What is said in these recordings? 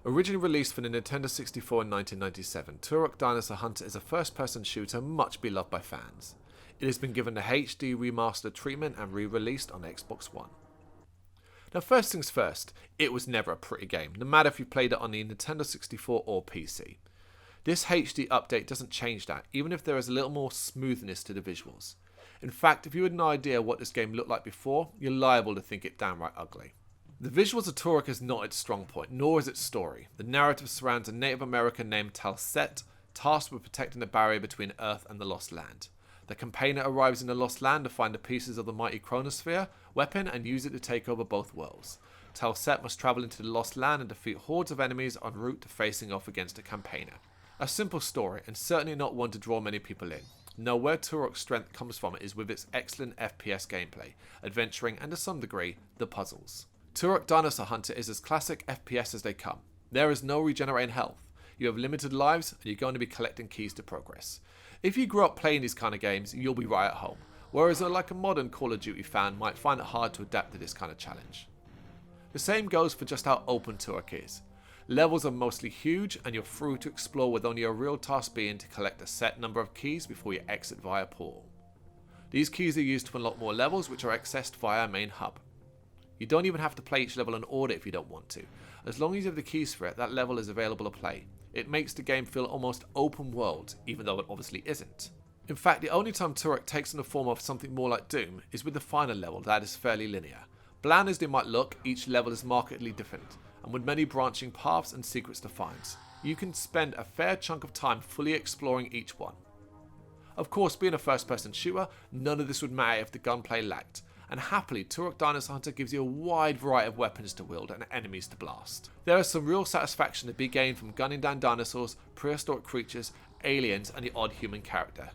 Originally released for the Nintendo 64 in 1997, Turok Dinosaur Hunter is a first-person shooter much beloved by fans. It has been given a HD remastered treatment and re-released on Xbox One. Now first things first, it was never a pretty game, no matter if you played it on the Nintendo 64 or PC. This HD update doesn't change that, even if there is a little more smoothness to the visuals. In fact, if you had no idea what this game looked like before, you're liable to think it downright ugly. The visuals of Turok is not its strong point, nor is its story. The narrative surrounds a Native American named Talset, tasked with protecting the barrier between Earth and the Lost Land. The campaigner arrives in the Lost Land to find the pieces of the mighty Chronosphere weapon and use it to take over both worlds. Talset must travel into the Lost Land and defeat hordes of enemies en route to facing off against a campaigner. A simple story, and certainly not one to draw many people in. No, where Turok's strength comes from is with its excellent FPS gameplay, adventuring, and to some degree, the puzzles. Turok Dinosaur Hunter is as classic FPS as they come. There is no regenerating health. You have limited lives, and you're going to be collecting keys to progress. If you grew up playing these kind of games, you'll be right at home, whereas like a modern Call of Duty fan might find it hard to adapt to this kind of challenge. The same goes for just how open Turok is. Levels are mostly huge, and you're free to explore with only a real task being to collect a set number of keys before you exit via portal. These keys are used to unlock more levels, which are accessed via a main hub. You don't even have to play each level in order if you don't want to. As long as you have the keys for it, that level is available to play. It makes the game feel almost open world, even though it obviously isn't. In fact, the only time Turok takes on the form of something more like Doom is with the final level that is fairly linear. Bland as they might look, each level is markedly different, and with many branching paths and secrets to find. You can spend a fair chunk of time fully exploring each one. Of course, being a first-person shooter, none of this would matter if the gunplay lacked, and happily Turok Dinosaur Hunter gives you a wide variety of weapons to wield and enemies to blast. There is some real satisfaction to be gained from gunning down dinosaurs, prehistoric creatures, aliens, and the odd human character.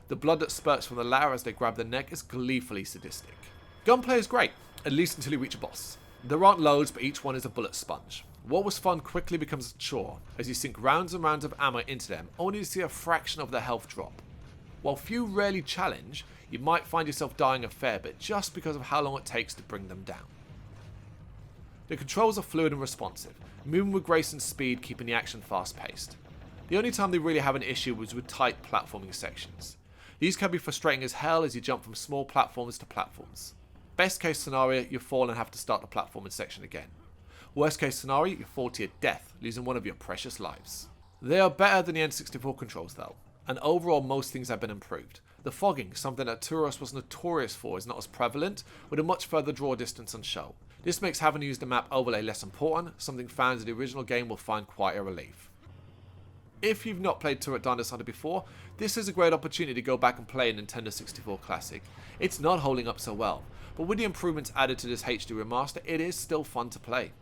The blood that spurts from the latter as they grab the neck is gleefully sadistic. Gunplay is great, at least until you reach a boss. There aren't loads, but each one is a bullet sponge. What was fun quickly becomes a chore, as you sink rounds and rounds of ammo into them, only to see a fraction of their health drop. While few rarely challenge, you might find yourself dying a fair bit just because of how long it takes to bring them down. The controls are fluid and responsive, moving with grace and speed, keeping the action fast paced. The only time they really have an issue was with tight platforming sections. These can be frustrating as hell as you jump from small platforms to platforms. Best case scenario, you fall and have to start the platforming section again. Worst case scenario, you fall to your death, losing one of your precious lives. They are better than the N64 controls though, and overall most things have been improved. The fogging, something that Turok was notorious for, is not as prevalent, with a much further draw distance on show. This makes having to use the map overlay less important, something fans of the original game will find quite a relief. If you've not played Turok Dinosaur Hunter before, this is a great opportunity to go back and play a Nintendo 64 classic. It's not holding up so well, but with the improvements added to this HD remaster, it is still fun to play.